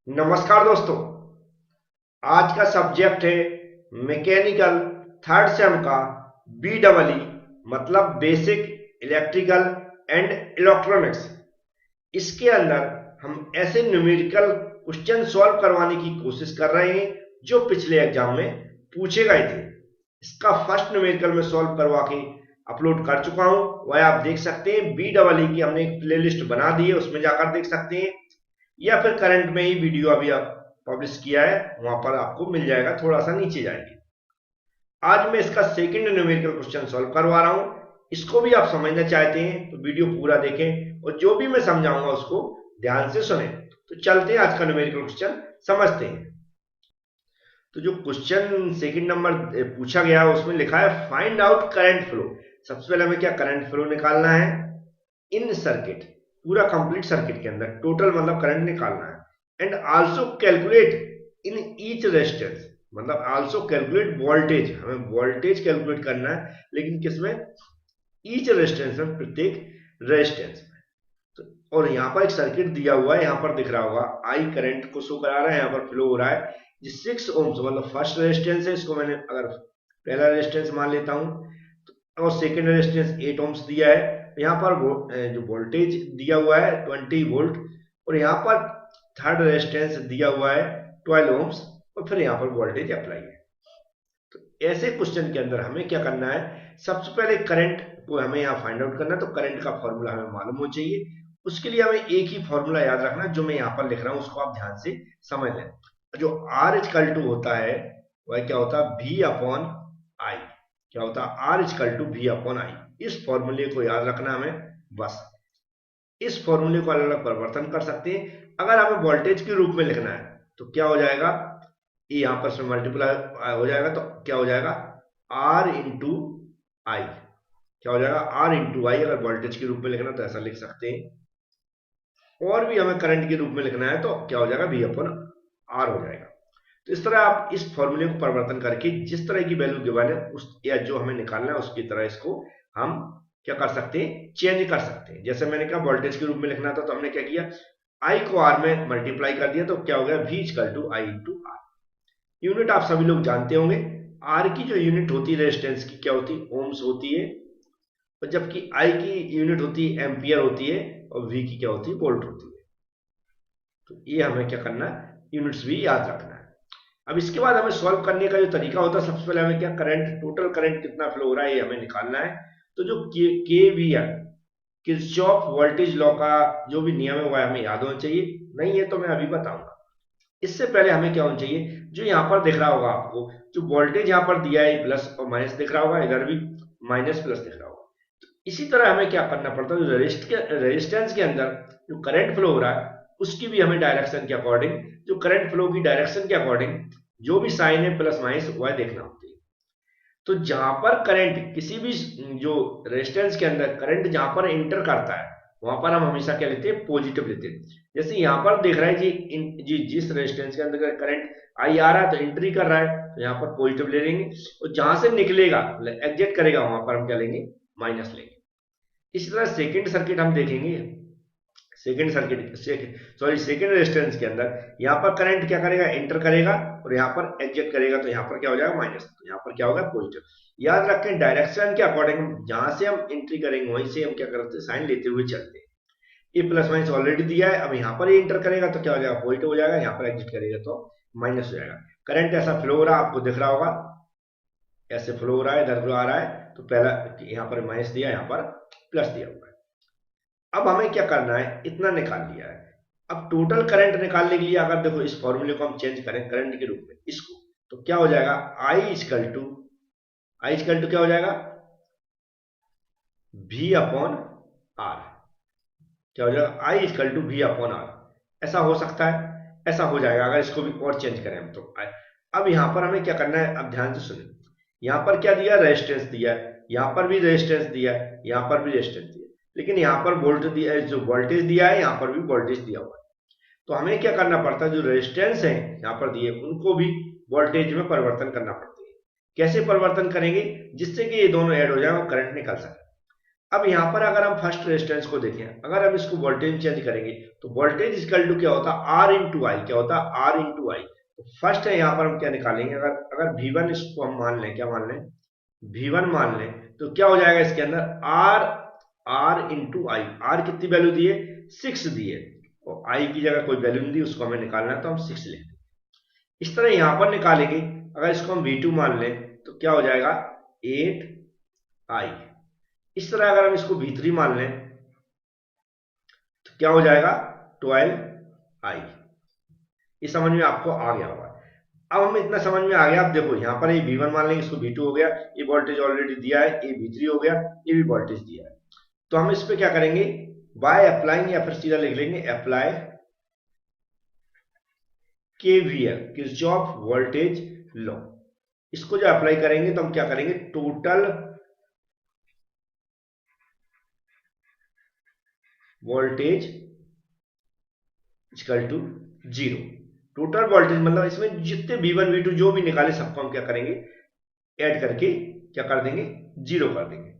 नमस्कार दोस्तों। आज का सब्जेक्ट है मैकेनिकल थर्ड सेम का बी डबल ई, मतलब बेसिक इलेक्ट्रिकल एंड इलेक्ट्रॉनिक्स। इसके अंदर हम ऐसे न्यूमेरिकल क्वेश्चन सॉल्व करवाने की कोशिश कर रहे हैं जो पिछले एग्जाम में पूछे गए थे। इसका फर्स्ट न्यूमेरिकल में सॉल्व करवा के अपलोड कर चुका हूं, वह आप देख सकते हैं। बी डबल ई की हमने एक प्लेलिस्ट बना दी है, उसमें जाकर देख सकते हैं, या फिर करंट में ही वीडियो अभी आप पब्लिश किया है, वहां पर आपको मिल जाएगा, थोड़ा सा नीचे जाएंगे। आज मैं इसका सेकंड न्यूमेरिकल क्वेश्चन सॉल्व करवा रहा हूं। इसको भी आप समझना चाहते हैं तो वीडियो पूरा देखें और जो भी मैं समझाऊंगा उसको ध्यान से सुने। तो चलते हैं आज का न्यूमेरिकल क्वेश्चन समझते हैं। तो जो क्वेश्चन सेकंड नंबर पूछा गया है उसमें लिखा है फाइंड आउट करंट फ्लो। सबसे पहले हमें क्या करंट फ्लो निकालना है इन सर्किट, पूरा कंप्लीट सर्किट के अंदर टोटल मतलब करंट निकालना है। And also calculate in each resistance, मतलब आल्सो कैलकुलेट वोल्टेज, हमें वोल्टेज कैलकुलेट करना है, लेकिन किसमें? ईच रेजिस्टेंस में, प्रत्येक रेजिस्टेंस में। तो और यहाँ पर एक सर्किट दिया हुआ है, यहाँ पर दिख रहा होगा आई करंट को शो करा रहा है, यहाँ पर फ्लो हो रहा है जो 6 ओम्स मतलब फर्स्ट रेजिस्टेंस है, इसको मैंने अगर पहला रेजिस्टेंस मान लेता हूँ, और सेकेंड रेजिस्टेंस 8 ओम्स दिया है। यहाँ पर जो वोल्टेज दिया हुआ है 20 वोल्ट, और यहाँ पर थर्ड रेजिस्टेंस दिया हुआ है 12 ओम्स, और फिर यहाँ पर वोल्टेज अप्लाई है। तो ऐसे क्वेश्चन के अंदर हमें क्या करना है, सबसे पहले करंट को हमें यहाँ फाइंड आउट करना है। तो करंट का फॉर्मूला हमें मालूम हो चाहिए, उसके लिए हमें एक ही फॉर्मूला याद रखना है, जो मैं यहाँ पर लिख रहा हूँ उसको आप ध्यान से समझ लें। जो आर इजकल टू होता है वह क्या होता है, भी अपॉन आई। क्या होता है, आर इजकल टू भी अपॉन आई। इस फॉर्मूले को याद रखना हमें, बस। इस फॉर्मूले को अलग अलग परिवर्तन कर सकते हैं। अगर हमें वोल्टेज के रूप में लिखना है तो क्या हो जाएगा, ये यहां पर मल्टीप्लाई हो जाएगा, तो क्या हो जाएगा, आर इंटू आई। क्या हो जाएगा, आर इंटू आई। अगर वोल्टेज के रूप में लिखना तो ऐसा लिख सकते हैं, और भी हमें करंट के रूप में लिखना है तो क्या हो जाएगा, वी अपॉन आर हो जाएगा। तो इस तरह आप इस फॉर्मूले को परिवर्तन करके जिस तरह की वैल्यू गिवन है उस, या जो हमें निकालना है उसकी तरह इसको हम क्या कर सकते हैं, चेंज कर सकते हैं। जैसे मैंने कहा वोल्टेज के रूप में लिखना था तो हमने क्या किया, आई को आर में मल्टीप्लाई कर दिया, तो क्या हो गया, V equal to I into R. Unit आप सभी लोग जानते होंगे, आर की जो यूनिट होती है रेजिस्टेंस की क्या होती है, ओम्स होती है, और जबकि आई की यूनिट होती है एम्पियर होती है, और वी की क्या होती है, वोल्ट होती है। तो ये हमें क्या करना है, यूनिट्स भी याद रखना है। अब इसके बाद हमें सॉल्व करने का जो तरीका होता है, सबसे पहले हमें क्या, करंट, टोटल करंट कितना फ्लो हो रहा है ये हमें निकालना है। तो जो के वी है, किरचॉफ वोल्टेज लॉ का जो भी नियम है वह हमें याद होना चाहिए। नहीं है तो मैं अभी बताऊंगा। इससे पहले हमें क्या होना चाहिए, जो यहाँ पर दिख रहा होगा आपको, जो वोल्टेज यहाँ पर दिया है प्लस और माइनस दिख रहा होगा, इधर भी माइनस प्लस दिख रहा होगा। तो इसी तरह हमें क्या करना पड़ता है, जो रेजिस्टेंस के अंदर जो करंट फ्लो हो रहा है उसकी भी हमें डायरेक्शन के अकॉर्डिंग, जो करंट फ्लो की डायरेक्शन के अकॉर्डिंग जो भी साइन है प्लस माइनस वह देखना होती है। तो जहां पर करंट किसी भी जो रेजिस्टेंस के अंदर करंट जहां पर एंटर करता है वहां पर हम हमेशा क्या लेते हैं, पॉजिटिव लेते हैं। जैसे यहां पर देख रहा है जी जिस रेजिस्टेंस के अंदर करंट आई आ रहा है तो एंट्री कर रहा है, तो यहाँ पर पॉजिटिव ले लेंगे, और जहां से निकलेगा एग्जिट करेगा वहां पर हम क्या लेंगे, माइनस लेंगे। इसी तरह सेकेंड सर्किट हम देखेंगे, सेकेंड सर्किट सेकेंड रेजिस्टेंस के अंदर यहाँ पर करंट क्या करेगा, एंटर करेगा, और यहाँ पर एग्जिट करेगा, तो यहाँ पर क्या हो जाएगा, माइनस, तो यहाँ पर क्या होगा, पॉजिटिव। याद रखें डायरेक्शन के अकॉर्डिंग जहां से हम एंट्री करेंगे वहीं से हम क्या करते हैं, साइन लेते हुए चलते हैं। ये प्लस माइनस ऑलरेडी दिया है, अब यहाँ पर ये एंटर करेगा तो क्या हो जाएगा, पॉजिटिव हो जाएगा, यहाँ पर एग्जिट करेगा तो माइनस हो जाएगा। करंट ऐसा फ्लो हो रहा है, आपको दिख रहा होगा, ऐसे फ्लो हो रहा है, इधर फ्लो आ रहा है, तो पहला यहाँ पर माइनस दिया, यहाँ पर प्लस दिया हुआ है। अब हमें क्या करना है, इतना निकाल लिया है। अब टोटल करंट निकालने के लिए अगर देखो इस फॉर्मूले को हम चेंज करें करंट के रूप में इसको, तो क्या हो जाएगा, आई इजकल टू, क्या हो जाएगा, भी अपॉन आर। क्या हो जाएगा, आई इजकल टू भी अपॉन आर। ऐसा हो सकता है, ऐसा हो जाएगा अगर इसको भी और चेंज करें हम तो। अब यहां पर हमें क्या करना है, अब ध्यान से सुने, यहां पर क्या दिया, रेजिस्टेंस दिया है, यहां पर भी रेजिस्टेंस दिया है, यहां पर भी रेजिस्टेंस दिया है, लेकिन यहां पर वोल्ट दिया है, जो वोल्टेज दिया है यहां पर भी वोल्टेज दिया हुआ है। तो हमें क्या करना पड़ता है, जो रेजिस्टेंस है यहाँ पर दिए उनको भी वोल्टेज में परिवर्तन करना पड़ता है। कैसे परिवर्तन करेंगे, जिससे कि ये दोनों ऐड हो जाए और करंट निकल सके। अब यहाँ पर अगर हम फर्स्ट रेजिस्टेंस को देखें, अगर हम इसको वोल्टेज चेंज करेंगे तो वोल्टेज इक्वल टू क्या होता है, आर इंटू आई। क्या होता है, आर इंटू आई। तो फर्स्ट है यहाँ पर हम क्या निकालेंगे, अगर अगर V1 इसको हम मान लें, क्या मान लें, V1 मान लें, तो क्या हो जाएगा इसके अंदर, R R into I. R कितनी वैल्यू दी है, 6 दी है, और आई की जगह कोई वैल्यू नहीं दी, उसको हमें निकालना है तो हम 6 लिख देंगे। इस तरह यहाँ पर निकालेंगे, अगर इसको हम V2 मान लें तो क्या हो जाएगा, 8i। इस तरह अगर हम इसको V3 मान लें तो क्या हो जाएगा, 12i। इस समझ में आपको आ गया होगा। अब हम इतना समझ में आ गया, आप देखो यहाँ पर ये V1 मान लेंगे, इसको V2 हो गया, ये वोल्टेज ऑलरेडी दिया है, ये V3 हो गया, ये भी वोल्टेज दिया है। तो हम इस पे क्या करेंगे, बाय अप्लाइंग, या फिर सीधा लिख लेंगे apply KVL, Kirchhoff voltage law. इसको जो अप्लाई करेंगे तो हम क्या करेंगे, total voltage equal to 0। Total voltage मतलब इसमें जितने V1 V2 जो भी निकाले सबको हम क्या करेंगे, ऐड करके क्या कर देंगे, 0 कर देंगे।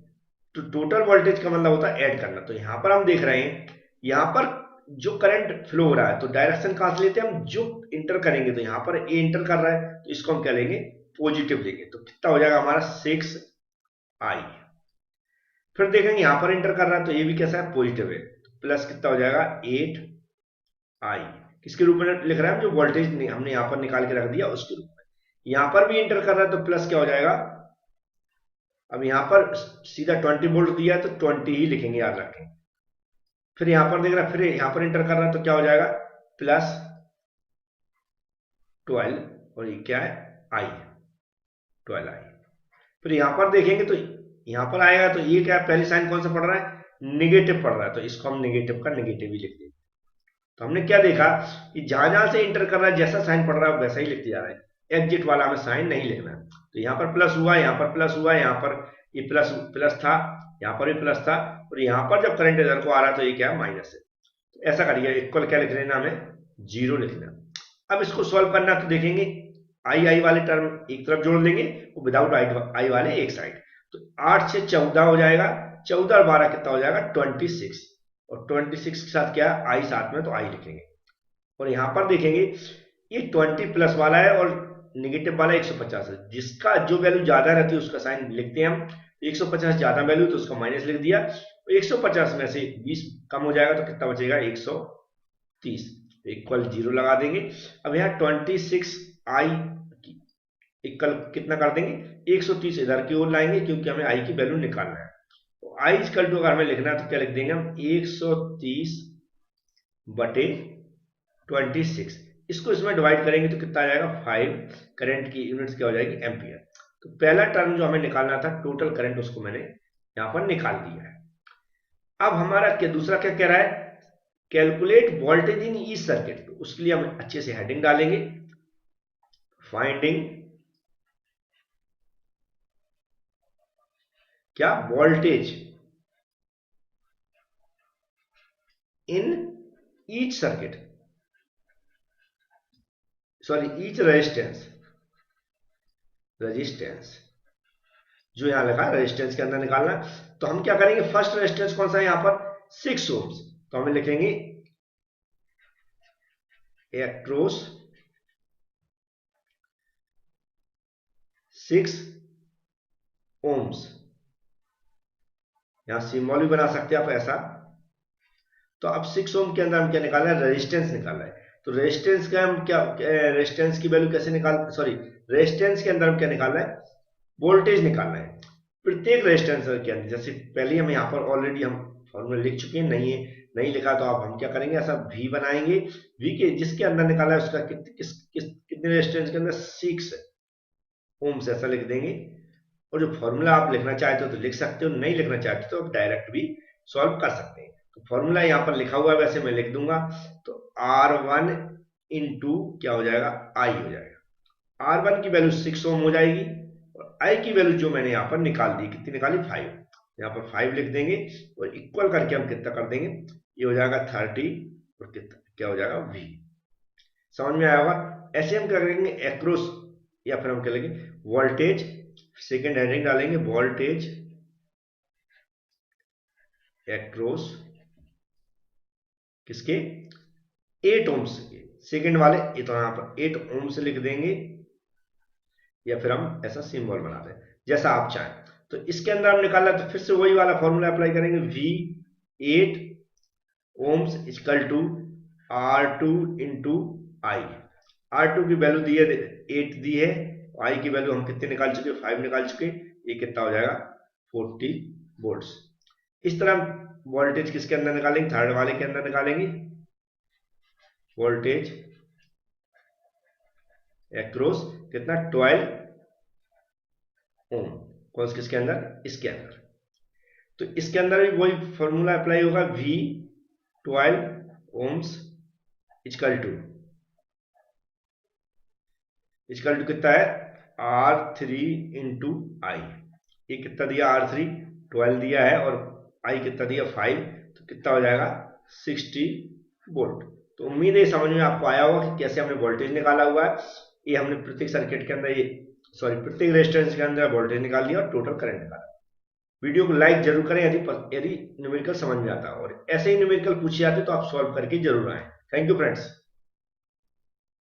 तो टोटल वोल्टेज का मतलब होता है ऐड करना। तो यहां पर हम देख रहे हैं, यहां पर जो करंट फ्लो हो रहा है, तो डायरेक्शन कहां से लेते हैं हम, जो इंटर करेंगे, तो यहां पर ए इंटर कर रहा है तो इसको हम क्या लेंगे, पॉजिटिव लेंगे। तो कितना हो जाएगा हमारा, 6i। फिर देखेंगे यहां पर इंटर कर रहा है तो ये भी कैसा है, पॉजिटिव है, तो प्लस कितना हो जाएगा, 8i। किसके रूप में लिख रहा है, जो वोल्टेज हमने यहां पर निकाल के रख दिया उसके रूप में। यहां पर भी इंटर कर रहा है तो प्लस क्या हो जाएगा, अब यहां पर सीधा 20 वोल्ट दिया है तो 20 ही लिखेंगे, याद रखें। फिर यहां पर देख रहा है, फिर यहां पर इंटर कर रहा है तो क्या हो जाएगा, प्लस 12, और ये क्या है, आई, 12i। फिर यहां पर देखेंगे तो यहां पर आएगा तो ये क्या है, पहले साइन कौन सा पड़ रहा है, निगेटिव पड़ रहा है, तो इसको हम निगेटिव का निगेटिव ही लिख देंगे। तो हमने क्या देखा कि जहां जहां से इंटर कर रहा है जैसा साइन पड़ रहा है वैसा ही लिखते जा रहा है, एग्जिट वाला हमें साइन नहीं लिखना है। तो यहाँ पर प्लस हुआ, यहाँ पर प्लस हुआ, यहाँ पर ये प्लस प्लस था, यहाँ पर भी प्लस था, और यहाँ पर जब करंट इधर को आ रहा है तो ये क्या है, माइनस है। तो ऐसा करिए, इक्वल क्या लिख लेना, हमें 0 लिखना। अब इसको सॉल्व करना, तो देखेंगे आई आई वाले टर्म एक तरफ जोड़ लेंगे, और विदाउट आई वाले एक साइड। तो 8 से 14 हो जाएगा, 14 और 12 कितना हो जाएगा, 26। और 26 के साथ क्या है, आई साथ में, तो आई लिखेंगे। और यहां पर देखेंगे ये 20 प्लस वाला है और निगेटिव वाला 150 है, जिसका जो वैल्यू ज्यादा रहती है उसका साइन लिखते हैं हम। 150 ज्यादा वैल्यू तो उसका माइनस लिख दिया, तो 150 में से 20 कम हो जाएगा तो कितना बचेगा, 130। इक्वल 0 लगा देंगे। अब यहाँ 26i इक्वल कितना कर देंगे, 130 इधर की ओर लाएंगे, क्योंकि हमें आई की वैल्यू निकालना है। तो आई इक्वल टू अगर हमें लिखना है तो क्या लिख देंगे हम, 130 बटे 26। इसको इसमें डिवाइड करेंगे तो कितना आ जाएगा, 5। करंट की यूनिट्स क्या हो जाएगी, एम्पियर। तो पहला टर्म जो हमें निकालना था, टोटल करंट, उसको मैंने यहां पर निकाल दिया है। अब हमारा क्या दूसरा क्या कह रहा है, calculate voltage in each circuit. तो उसके लिए हम अच्छे से हेडिंग डालेंगे, फाइंडिंग क्या, voltage in each circuit, sorry each resistance, resistance जो यहां लिखा है रेजिस्टेंस के अंदर निकालना। तो हम क्या करेंगे, फर्स्ट रेजिस्टेंस कौन सा है यहां पर, 6 ओम्स। तो हमें लिखेंगे एक्रोस 6 ओम्स। यहां सिंबल भी बना सकते हैं आप ऐसा। तो अब 6 ओम के अंदर हम क्या निकालना है, रेजिस्टेंस निकालना है। तो रेजिस्टेंस का हम क्या, रेजिस्टेंस की वैल्यू कैसे निकाल, सॉरी रेजिस्टेंस के अंदर हम क्या निकालना है, वोल्टेज निकालना है प्रत्येक रेजिस्टेंस के अंदर। जैसे पहले हम यहाँ पर ऑलरेडी हम फॉर्मूला लिख चुके हैं, नहीं है नहीं लिखा तो आप हम क्या करेंगे, ऐसा V बनाएंगे, V के जिसके अंदर निकाला है उसका कितने रेजिस्टेंस के अंदर, 6 ओम्स, ऐसा लिख देंगे। और जो फॉर्मूला आप लिखना चाहते हो तो लिख सकते हो, नहीं लिखना चाहते तो आप डायरेक्ट भी सॉल्व कर सकते हैं। तो फॉर्मूला यहाँ पर लिखा हुआ है, वैसे मैं लिख दूंगा। तो R1 इंटू क्या हो जाएगा, I हो जाएगा। R1 की वैल्यू 6 ओम हो जाएगी, और I की वैल्यू जो मैंने यहाँ पर निकाल दी, कितनी निकाली, 5। यहाँ पर 5 लिख देंगे, और इक्वल करके हम कितना कर देंगे, ये हो जाएगा 30, और कितना क्या हो जाएगा, V। समझ में आया होगा। ऐसे हम क्या करेंगे, एक्रोस, या फिर हम क्या लेंगे, वोल्टेज, सेकेंड हेडिंग डालेंगे, वोल्टेज एक्रॉस किसके 8 ओम्स के, सेकंड वाले तो यहां पर 8 ओम्स लिख देंगे या फिर हम ऐसा सिंबल बना दें जैसा आप चाहें। तो इसके अंदर हम निकालना तो फिर से वही वाला फॉर्मूला अप्लाई करेंगे, V 8 ohms equal to R2 into I. R2 की वैल्यू दी है 8 दी है, I की वैल्यू हम कितने निकाल चुके 5 निकाल चुके, ये कितना हो जाएगा 40 वोल्ट्स। इस तरह वोल्टेज किसके अंदर निकालेंगे, थर्ड वाले के अंदर निकालेंगे, वोल्टेज एक्रॉस कितना 12 ओम, कौन किसके अंदर, इसके अंदर। तो इसके अंदर भी वही फॉर्मूला अप्लाई होगा, V 12 ओम्स इक्वल टू कितना है R3 इंटू आई। ये कितना दिया R3 12 दिया है और I कितना दिया 5, तो कितना हो जाएगा 60 वोल्ट। तो उम्मीद है समझ में आपको आया होगा कि कैसे हमने वोल्टेज निकाला हुआ है। ये हमने प्रत्येक सर्किट के अंदर प्रत्येक रेजिस्टेंस के अंदर वोल्टेज निकाल लिया और टोटल करंट निकाला। वीडियो को लाइक जरूर करें यदि न्यूमेरिकल समझ में आता है, और ऐसे ही न्यूमेरिकल पूछे जाते तो आप सॉल्व करके जरूर आए। Thank you friends.